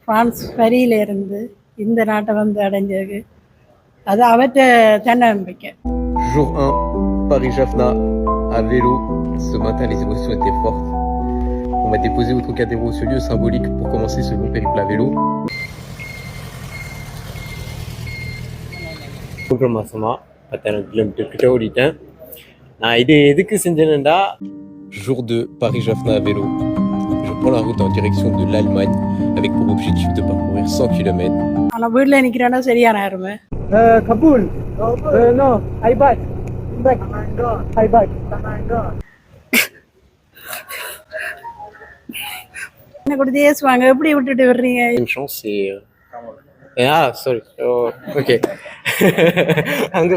France வரியிலிருந்து இந்த நாட்டை வந்து அடைஞ்சது அது அவற்றை தன்னம்பிக்கை. Jour 1, Paris-Jaffna, à vélo. Ce matin, les émotions étaient fortes. On va déposer au Trocadéro, ce lieu symbolique pour commencer ce long périple à vélo. 3 மாசமா 10,000 கிலோமீட்டர் கிட்ட ஓடிட்டேன். நான் இது எதுக்கு செஞ்சேன்டா, Jour 2, Paris-Jaffna à vélo. Je prends la route en direction de l'Allemagne avec pour objectif de parcourir 100 km. ஆனால் வீட்டில் நிற்கிறானா சரியான யாருமே. கபூல் நோ ஐபாக் ஐபாக் என்ன கொடுத்து ஏசுவாங்க, எப்படி விட்டுட்டு வர்றீங்க? Une chance c'est sorry ok அங்க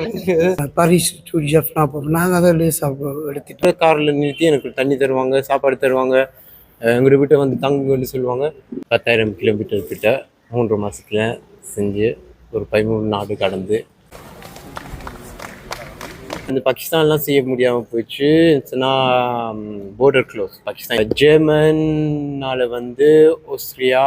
பாரிஸ் டு ஜஃப்னா போகிறோம். நாங்கள் அதை லேசாக எடுத்துட்டு காரில் நிறுத்தி எனக்கு தண்ணி தருவாங்க, சாப்பாடு தருவாங்க, எங்களோட வீட்டை வந்து தங்குன்னு சொல்லுவாங்க. 10,000 கிலோமீட்டர் கிட்ட 3 மாசத்துல செஞ்சு ஒரு 13 நாடு கடந்து அந்த பாகிஸ்தான்லாம் செய்ய முடியாமல் போயிடுச்சு. Border close. பாகிஸ்தான் ஜெர்மனால வந்து ஆஸ்திரியா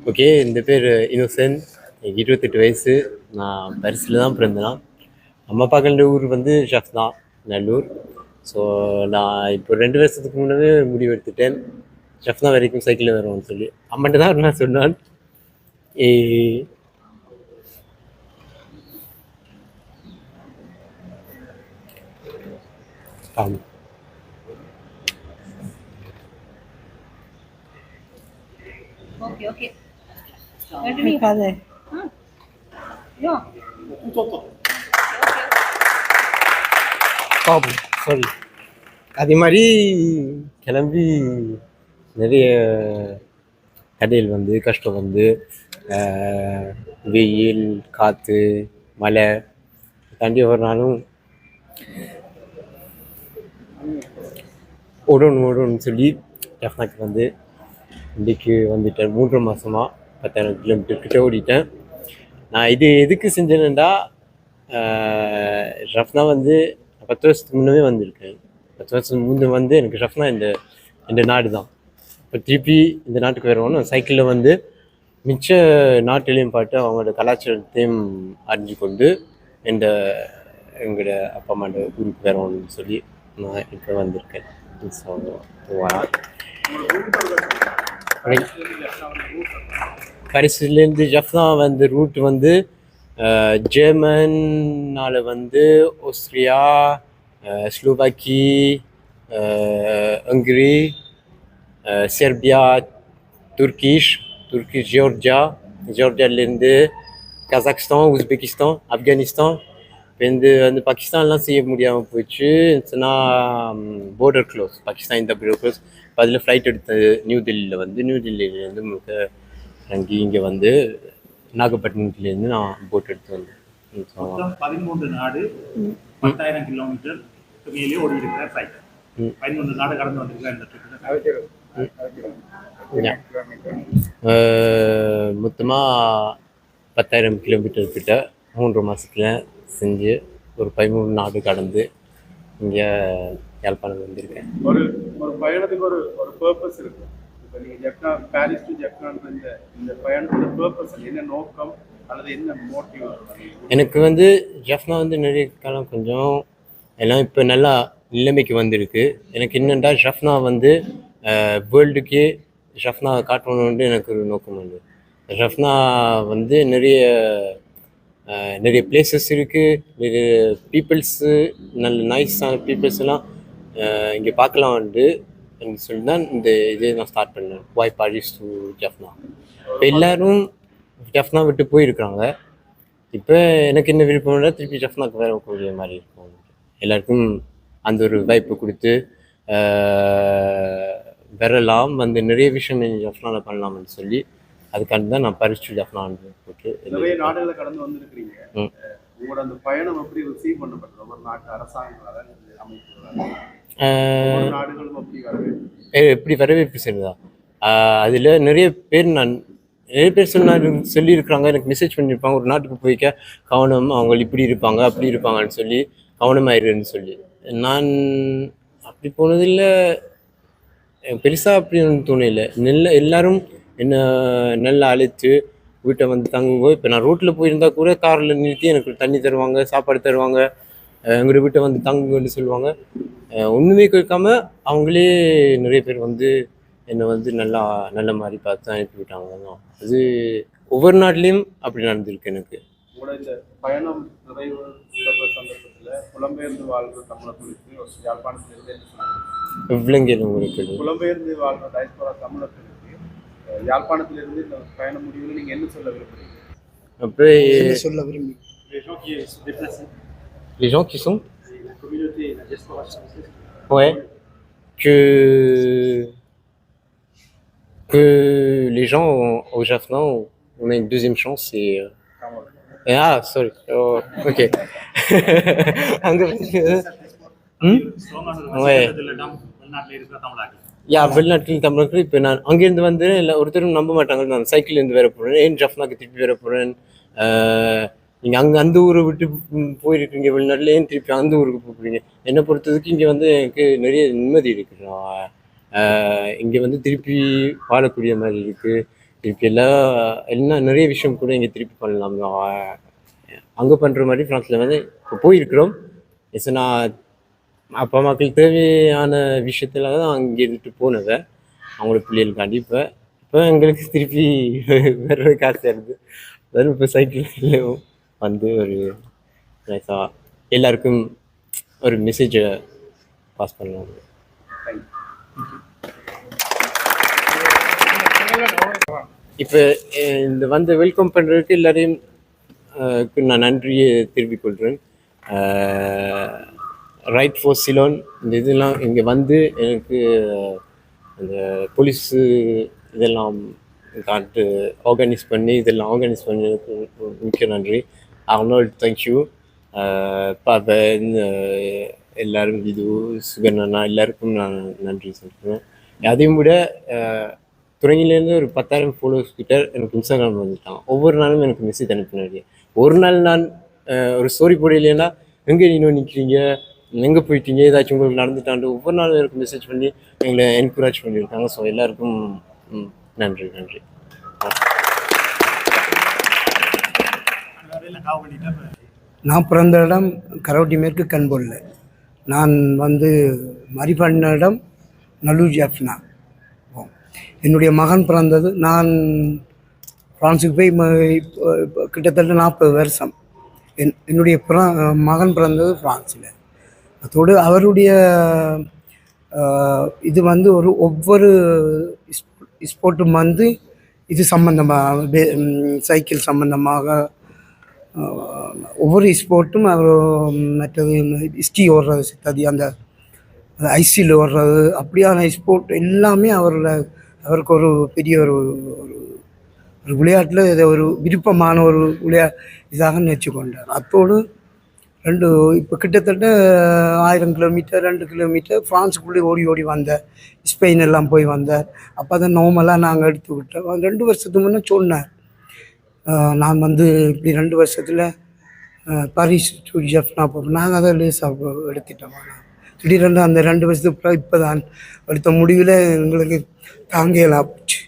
ஓகே. இந்த பேர் இன்னோசென்ட், எனக்கு 28 வயசு. நான் பரிசில் தான் பிறந்தேன். அம்மா அப்பா கண்ட ஊர் வந்து ஜஃப்னா, நல்லூர். ஸோ நான் இப்போ 2 வருஷத்துக்கு முன்னே முடிவு எடுத்துட்டேன், ஜஃப்னா வரைக்கும் சைக்கிளில் வருவோம்னு சொல்லி. அம்மன்ட்டு தான் நான் சொன்னான். ஆமாம். சாரி. அதே மாதிரி கிளம்பி நிறைய கடையில் வந்து கஷ்டம் வந்து வெயில், காற்று, மழை தாண்டி ஒரு நாளும் ஓடணும்னு சொல்லி ஜஃப்னாக்கு வந்து இன்றைக்கு வந்துட்டேன். 3 மாதமாக 10,000 கிலோமீட்டர் கிட்ட ஓடிட்டேன். நான் இது எதுக்கு செஞ்சேன்டா, ஜஃப்னா வந்து 10 வருஷத்துக்கு முன்னே வந்திருக்கேன். 10 வருஷத்துக்கு முன்னே வந்து எனக்கு ஜஃப்னா இந்த நாடு தான். இப்போ திருப்பி இந்த நாட்டுக்கு வரணும். சைக்கிளில் வந்து மிச்ச நாட்டிலையும் பாட்டு அவங்களோட கலாச்சாரத்தையும் அறிஞ்சு கொண்டு எங்களோட அப்பா அம்மாவோட ஊருக்கு வரணும்னு சொல்லி நான் இப்போ வந்திருக்கேன். பாரிஸ்லேருந்து ஜஃப்னா வந்து ரூட் வந்து ஜெர்மனால வந்து Austria, Slovakia, Hungary, Serbia, Turkish, ஜியோர்ஜியாலேருந்து கசாக்ஸ்தான், உஸ்பெகிஸ்தான், ஆப்கானிஸ்தான். இப்போ வந்து பாகிஸ்தான்லாம் செய்ய முடியாமல் போயிடுச்சு. Border close. பாகிஸ்தான் இந்த போர்டர் க்ளோஸ். இப்போ அதில் ஃப்ளைட் எடுத்து நியூ டெல்லியிலேருந்து முழுக்க இறங்கி இங்கே வந்து நாகப்பட்டினத்துலேருந்து நான் போட் எடுத்து வந்தேன். மொத்தம் 13 நாடு 10,000 கிலோமீட்டர் மேலே ஓடி இருக்கிற ஃப்ளைட். 13 நாடு கடந்து வந்திருக்கிற இந்த ட்ரிப் மொத்தமாக 10,000 கிலோமீட்டர் கிட்ட 3 மாதத்துல செஞ்சு ஒரு 13 நாடு கடந்து இங்கே யாழ்ப்பாணம் வந்திருக்கேன். ஒரு ஒரு பயணத்துக்கு ஒரு ஒரு பர்பஸ் இருக்கு. இப்போ நீங்கள் ஜப்னா பாரிஸ் டு ஜப்னான்ற இந்த பயணத்தோட பர்பஸ் என்ன நோக்கம் அல்லது என்ன மோட்டிவ்? எனக்கு வந்து ஜஃப்னா வந்து நிறைய காலம் கொஞ்சம் எல்லாம் இப்போ நல்லா நிலைமைக்கு வந்திருக்கு. எனக்கு என்னென்னா ஜஃப்னா வந்து வேர்ல்டுக்கே ஜஃப்னா காட்டணுன்னு எனக்கு ஒரு நோக்கம் உண்டு. ஜஃப்னா வந்து நிறைய பிளேசஸ் இருக்குது, நிறைய பீப்புள்ஸு நல்ல நைஸான பீப்புள்ஸ் எல்லாம் இங்கே பார்க்கலாம்னு சொல்லி தான் இந்த இதே நான் ஸ்டார்ட் பண்ணேன். வாய் பாரிஸ் டு ஜஃப்னா. இப்போ எல்லோரும் ஜஃப்னா விட்டு போயிருக்கிறாங்க. இப்போ எனக்கு என்ன விருப்பம்னா திருப்பி ஜஃப்னாக்கு வரக்கூடிய மாதிரி இருக்கும். எல்லாருக்கும் அந்த ஒரு வாய்ப்பு கொடுத்து வரலாம், வந்து நிறைய விஷயம் ஜஃப்னாவில் பண்ணலாம்னு சொல்லி அதுக்காண்டி தான் நான் பாரிஸ் டு ஜஃப்னான்னு போட்டு நிறைய நாடுகளை கடந்து வந்திருக்கிறீங்க. உங்களோட அந்த பயணம் எப்படி ரிசீவ் பண்ணப்பட்டது? ஒவ்வொரு நாட்டு அரசாங்கங்களால் அமைப்புகளால் நாடுகளும் அப்படி எப்படி வரவேற்பு செய்யுதா? அதில் நிறைய பேர் சொல்லியிருக்கிறாங்க, எனக்கு மெசேஜ் பண்ணியிருப்பாங்க, ஒரு நாட்டுக்கு போய்க்க கவனம், அவங்க இப்படி இருப்பாங்க அப்படி இருப்பாங்கன்னு சொல்லி கவனமாயிருன்னு சொல்லி. நான் அப்படி போனதில்லை, பெருசாக அப்படி ஒன்றும் தோணலை. எல்லாரும் என்ன நல்லா அழைத்து வீட்டை வந்து தங்குவோம். இப்போ நான் ரோட்டில் போயிருந்தா கூட காரில் நிறுத்தி எனக்கு தண்ணி தருவாங்க, சாப்பாடு தருவாங்க, எங்களோட வீட்டை வந்து தங்குன்னு சொல்லுவாங்க. ஒன்றுமே கேட்காம அவங்களே நிறைய பேர் வந்து என்னை வந்து நல்ல மாதிரி பார்த்து அனுப்பி விட்டாங்க. அது ஒவ்வொரு நாட்டிலையும் அப்படி நடந்திருக்கு எனக்கு. உங்களோட இந்த பயணம் நிறைவு சந்தர்ப்பத்தில் புலம்பெயர்ந்து வாழ்கிற தமிழர்களுக்கு யாழ்ப்பாணத்திலிருந்து என்ன சொல்லுங்கள்? விலங்கியல் உங்களுக்கு புலம்பெயர்ந்து வாழ்கிற டயஸ்போரா தமிழர்களுக்கு யாழ்ப்பாணத்திலிருந்து இந்த பயண முடிவில் நீங்கள் என்ன சொல்ல விரும்புகிறீங்க? Après, சொல்ல விரும்பி Les gens qui se déplacent, les gens qui sont la communauté, la diaspora française. ouais, que les gens au Jaffna, on a une deuxième chance et sorry, oh, ok. Ouais. வெளிநாட்டில் இருக்கிற தமிழாக்கள் வெளிநாட்டில் தமிழர்கள் இப்போ நான் அங்கேருந்து வந்து இல்லை ஒருத்தரும் நம்ப மாட்டாங்க, நான் சைக்கிள்லேருந்து வேற போகிறேன், ஏன் ஜஃப்னாக்கு திருப்பி வேற போகிறேன், நீங்கள் அந்த ஊரை விட்டு போயிருக்கீங்க வெளிநாட்டில், ஏன் திருப்பி அந்த ஊருக்கு போகிறீங்க? என்னை பொறுத்ததுக்கு இங்கே வந்து எனக்கு நிறைய நிம்மதி இருக்குது. இங்கே வந்து திருப்பி வாழக்கூடிய மாதிரி இருக்குது. திருப்பி எல்லாம் நிறைய விஷயம் கூட இங்கே திருப்பி பண்ணலாம். அங்கே பண்ணுற மாதிரி ஃப்ரான்ஸில் வந்து இப்போ போயிருக்கிறோம். நான் அப்பா அம்மாக்களுக்கு தேவையான விஷயத்துல தான் அங்கே இருந்துட்டு போனதை அவங்களோட பிள்ளைகளுக்காண்டி இப்போ எங்களுக்கு திருப்பி வேறு காசு இருக்குது. அதாவது இப்போ சைக்கிள் வந்து ஒரு நைஸாக எல்லாருக்கும் ஒரு மெசேஜை பாஸ் பண்ணலாம். இப்போ இந்த வந்து வெல்கம் பண்ணுறதுக்கு எல்லாரையும் நான் நன்றியை தெரிவித்துக் கொள்கிறேன். ரைட் ஃபார் சிலோன் இந்த இதெல்லாம் இங்கே வந்து எனக்கு அந்த போலீஸு இதெல்லாம் காட்டு ஆர்கனைஸ் பண்ணதுக்கு மிக்க நன்றி. அர்னால்ட் தேங்க்யூ, பாபன், எல்லோரும், இது சுகண்ணா எல்லாருக்கும் நான் நன்றி சொல்கிறேன். அதையும் விட துறையிலேருந்து ஒரு 10,000 ஃபாலோவர்ஸ் கிட்ட எனக்கு இன்ஸ்டாகிராம் வந்துட்டாங்க. ஒவ்வொரு நாளும் எனக்கு மெசேஜ் அனுப்பினாரு. ஒரு நாள் நான் ஒரு ஸ்டோரி போடலைன்னா எங்கே இன்னும் நிற்கிறீங்க, எங்கே போயிட்டீங்க, ஏதாச்சும் உங்களுக்கு நடந்துட்டாண்டு ஒவ்வொரு நாளும் எனக்கு மெசேஜ் பண்ணி எங்களை என்கரேஜ் பண்ணியிருக்காங்க. ஸோ எல்லாருக்கும் நன்றி. நான் பிறந்த இடம் கரோட்டி மேற்கு கண்பொல்ல. நான் வந்து மரிபண்ண இடம் நல்லூர் ஜஃப்னா. என்னுடைய மகன் பிறந்தது, நான் ஃப்ரான்ஸுக்கு போய் கிட்டத்தட்ட 40 வருஷம். என்னுடைய மகன் பிறந்தது ஃப்ரான்ஸில். அதோடு அவருடைய இது வந்து ஒவ்வொரு ஸ்போர்ட்டும் வந்து இது சம்பந்தமாக சைக்கிள் சம்பந்தமாக ஒவ்வொரு ஸ்போர்ட்டும் அவர் மற்றது ஸ்கீ ஓடுறது, சித்தாதி அந்த ஐசியில் ஓடுறது, அப்படியான ஸ்போர்ட் எல்லாமே அவருக்கு ஒரு பெரிய ஒரு விளையாட்டில் இதை ஒரு விருப்பமான ஒரு இதாக நினச்சி கொண்டார். அத்தோடு இப்போ கிட்டத்தட்ட 1000 கிலோமீட்டர் 2 கிலோமீட்டர் ஃப்ரான்ஸுக்குள்ளே ஓடி ஓடி வந்தார். ஸ்பெயின் எல்லாம் போய் வந்தார். அப்போ தான் நார்மலாக நாங்கள் எடுத்து விட்டோம். 2 வருஷத்துக்கு முன்னே சொன்னார், நான் வந்து இப்படி 2 வருஷத்தில் பாரிஸ் டு ஜெஃப்னா போகிறோம். நாங்கள் அதை லேசாக எடுத்துட்டோம். திடீரென்று அந்த 2 வருஷத்துக்கு இப்போ தான் எடுத்த முடிவில் எங்களுக்கு தாங்கலாம் போச்சு.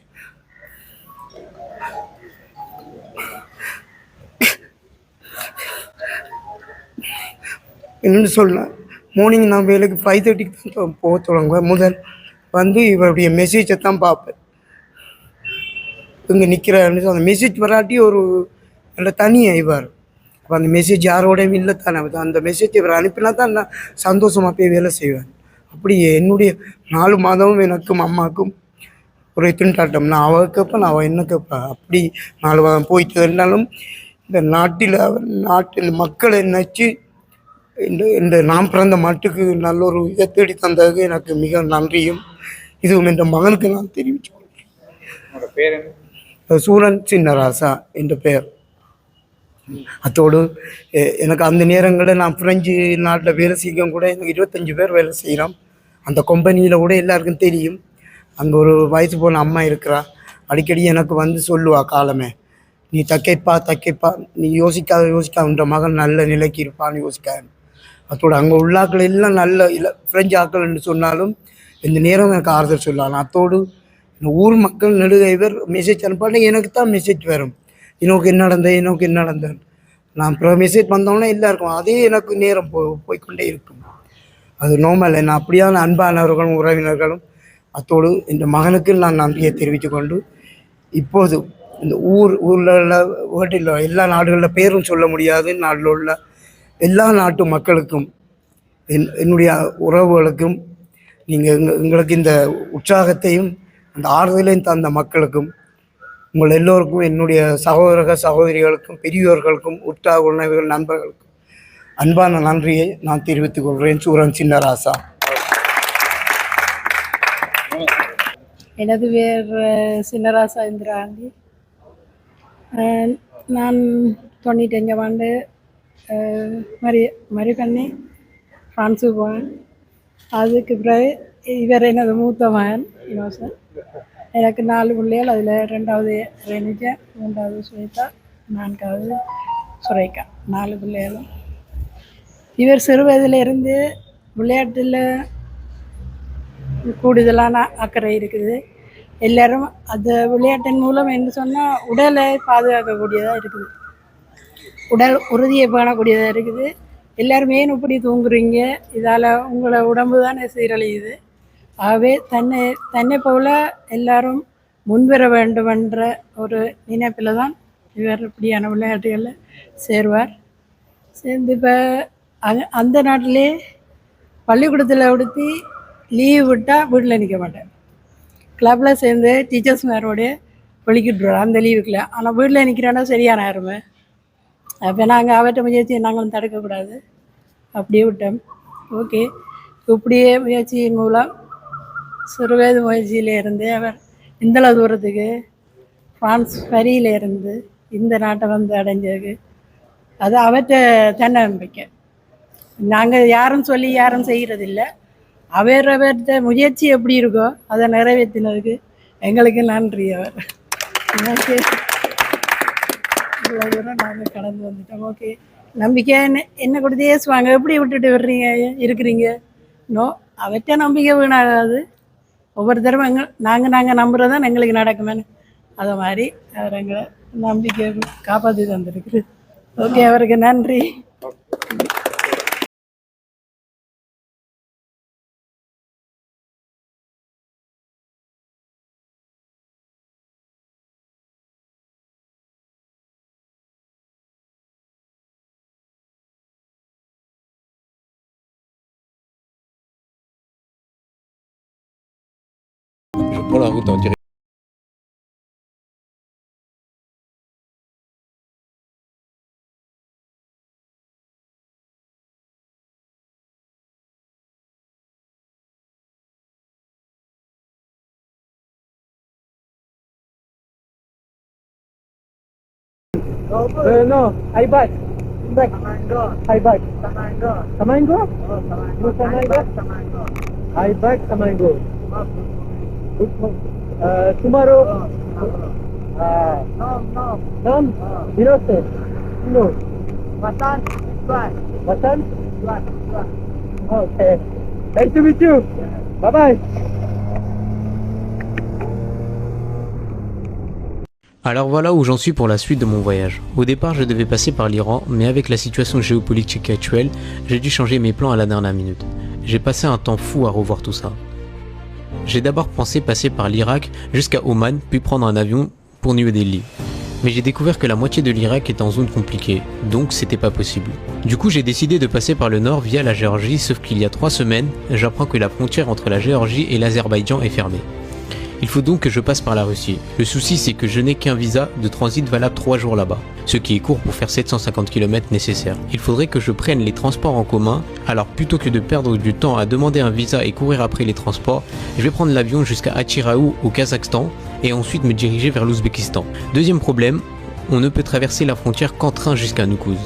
என்னென்னு சொன்னேன், மார்னிங் நான் வேலைக்கு 5:30க்கு தான் போக தொடங்குவேன். முதல் வந்து இவருடைய மெசேஜை தான் பார்ப்பேன். இங்கே நிற்கிறாருன்னு அந்த மெசேஜ் வராட்டி ஒரு நல்ல தனியாக இவர். அப்போ அந்த மெசேஜ் யாரோடையும் இல்லை தானே, அந்த மெசேஜ் இவர் அனுப்பினா தான் நான் சந்தோஷமாக போய் வேலை செய்வேன். அப்படி என்னுடைய 4 மாதமும் எனக்கும் அம்மாவுக்கும் ஒரு திண்டாட்டம். நான் அவள் கேட்பேன், நான் அவள் என்ன கேட்பேன். அப்படி 4 மாதம் போயிட்டு இருந்தாலும் இந்த நாட்டில் மக்களை நினச்சி இந்த நான் பிறந்த மாட்டுக்கு நல்ல ஒரு இதை தேடி தந்ததுக்கு எனக்கு மிக நன்றியும் இதுவும் என்ற மகனுக்கு நான் தெரிவித்து கொள்கிறேன். சூரன் சின்னராசா என்ற பெயர். அத்தோடு எனக்கு அந்த நேரங்களில் நான் பிரெஞ்சு நாட்டில் வேலை செய்யும் கூட எனக்கு 25 பேர் வேலை செய்கிறோம். அந்த கம்பெனியில் கூட எல்லாருக்கும் தெரியும். அங்கே ஒரு வயசு போன அம்மா இருக்கிறா. அடிக்கடி எனக்கு வந்து சொல்லுவா, காலமே நீ தைக்கைப்பா, நீ யோசிக்காதுன்ற மகன் நல்ல நிலைக்கு இருப்பான்னு யோசிக்காது. அதோடு அங்கே உள்ளாக்கள் எல்லாம் நல்ல பிரெஞ்சு ஆக்கள்னு சொன்னாலும் இந்த நேரம் எனக்கு ஆறுதல் சொல்லலாம். அத்தோடு இந்த ஊர் மக்கள் நெடுகைவர் மெசேஜ் அனுப்பாட்டி எனக்கு தான் மெசேஜ் வரும், எனக்கு என்ன நடந்தேன். நான் அப்புறம் மெசேஜ் வந்தோன்னே எல்லாருக்கும் அதே எனக்கு நேரம் போய்கொண்டே இருக்கும். அது நார்மல். என்ன அப்படியான அன்பானவர்களும் உறவினர்களும் அத்தோடு இந்த மகனுக்கு நான் நன்றியை தெரிவித்து கொண்டு, இப்போது இந்த ஊரில் உள்ள வீட்டில் எல்லா நாடுகளில் பேரும் சொல்ல முடியாது, நாட்டில் உள்ள எல்லா நாட்டு மக்களுக்கும் என்னுடைய உறவுகளுக்கும் நீங்கள் எங்களுக்கு இந்த உற்சாகத்தையும் அந்த ஆறுதலையும் தந்த மக்களுக்கும் உங்கள் எல்லோருக்கும் என்னுடைய சகோதரிகளுக்கும் பெரியோர்களுக்கும் உற்சாக உணவுகள் நண்பர்களுக்கும் அன்பான நன்றியை நான் தெரிவித்துக் கொள்கிறேன். சூரன் சின்னராசா. எனது பேர் சின்னராசா இந்திராண்டி. நான் 95 ஆண்டு மரி பண்ணி ஃப்ரான்ஸுக்கு போனேன். அதுக்கு பிறகு இவர் எனது மூத்த மகன் இனோசன். எனக்கு 4 பிள்ளைகள். அதில் 2வது ரெனிஜா, 3வது சுவேதா, 4வது சுரேகா. 4 பிள்ளைகளும். இவர் சிறு வயதிலிருந்து விளையாட்டில் கூடுதலான அக்கறை இருக்குது. எல்லோரும் அந்த விளையாட்டின் மூலம் என்ன சொன்னால் உடலை பாதுகாக்கக்கூடியதாக இருக்குது, உடல் உறுதியை பேணக்கூடியதாக இருக்குது. எல்லாருமே இப்படி தூங்குறீங்க, இதால் உங்களை உடம்பு தானே சீரழியுது. ஆகவே தன்னை போல எல்லாரும் முன்வர வேண்டுமென்ற ஒரு நினைப்பில் தான் இவர் இப்படியான விளையாட்டுகளில் சேர்வார். சேர்ந்து இப்போ அந்த நாட்டிலே பள்ளிக்கூடத்தில் உடுத்தி லீவு விட்டால் வீட்டில் நிற்க மாட்டேன். கிளப்பில் சேர்ந்து டீச்சர்ஸ் மேரோடைய வெளிக்கிட்டுருவோம் அந்த லீவுக்குள்ள. ஆனால் வீட்டில் நிற்கிறானா சரியான யாருமே. அப்போ நாங்கள் அவற்றை முயற்சியை நாங்களும் தடுக்கக்கூடாது, அப்படியே விட்டோம். ஓகே, இப்படியே முயற்சியின் மூலம் சிறுவயது முயற்சியிலேருந்து அவர் இந்தளவு தூரத்துக்கு ஃப்ரான்ஸ் பரியிலேருந்து இந்த நாட்டை வந்து அடைஞ்சது அது அவற்றை தன்னம்பிக்கை. நாங்கள் யாரும் சொல்லி யாரும் செய்கிறதில்ல. அவரவர்கிட்ட முயற்சி எப்படி இருக்கோ அதை நிறைவேற்றினதுக்கு எங்களுக்கு நன்றி. அவர் ஓகே, இவ்வளோ தூரம் நாங்கள் கடந்து வந்துட்டோம். ஓகே, நம்பிக்கை என்ன கொடுத்து ஏசுவாங்க, எப்படி விட்டுட்டு வர்றீங்க இருக்கிறீங்க. நோ, அவற்றை நம்பிக்கை வீணாகாது. ஒவ்வொருத்தரும் நாங்கள் நம்புறதான் எங்களுக்கு நடக்குமேனு அதை மாதிரி அவர் எங்களை நம்பிக்கை காப்பாற்றி தந்திருக்கு. ஓகே, அவருக்கு நன்றி. Je prends la route en direction No, I back. Back. I back. Samango? No, Samango? I back Samango. Tomorrow? No. Innocent? No. Watan? Okay. Nice to meet you. Bye-bye. Alors voilà où j'en suis pour la suite de mon voyage. Au départ, je devais passer par l'Iran, mais avec la situation géopolitique actuelle, j'ai dû changer mes plans à la dernière minute. J'ai passé un temps fou à revoir tout ça. J'ai d'abord pensé passer par l'Irak jusqu'à Oman, puis prendre un avion pour New Delhi. Mais j'ai découvert que la moitié de l'Irak est en zone compliquée, donc c'était pas possible. Du coup, j'ai décidé de passer par le nord via la Géorgie, sauf qu'il y a 3 semaines, j'apprends que la frontière entre la Géorgie et l'Azerbaïdjan est fermée. Il faut donc que je passe par la Russie. Le souci, c'est que je n'ai qu'un visa de transit valable 3 jours là-bas, ce qui est court pour faire 750 km nécessaires. Il faudrait que je prenne les transports en commun, alors plutôt que de perdre du temps à demander un visa et courir après les transports, je vais prendre l'avion jusqu'à Atchiraou au Kazakhstan et ensuite me diriger vers l'Ouzbékistan. Deuxième problème, on ne peut traverser la frontière qu'en train jusqu'à Noukouz.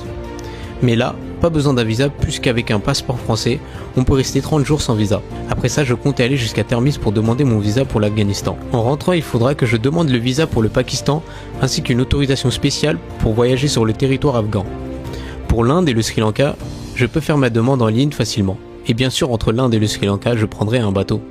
Mais là, pas besoin d'un visa puisqu'avec un passeport français, on peut rester 30 jours sans visa. Après ça, je comptais aller jusqu'à Termiz pour demander mon visa pour l'Afghanistan. En rentrant, il faudra que je demande le visa pour le Pakistan ainsi qu'une autorisation spéciale pour voyager sur le territoire afghan. Pour l'Inde et le Sri Lanka, je peux faire ma demande en ligne facilement. Et bien sûr, entre l'Inde et le Sri Lanka, je prendrai un bateau.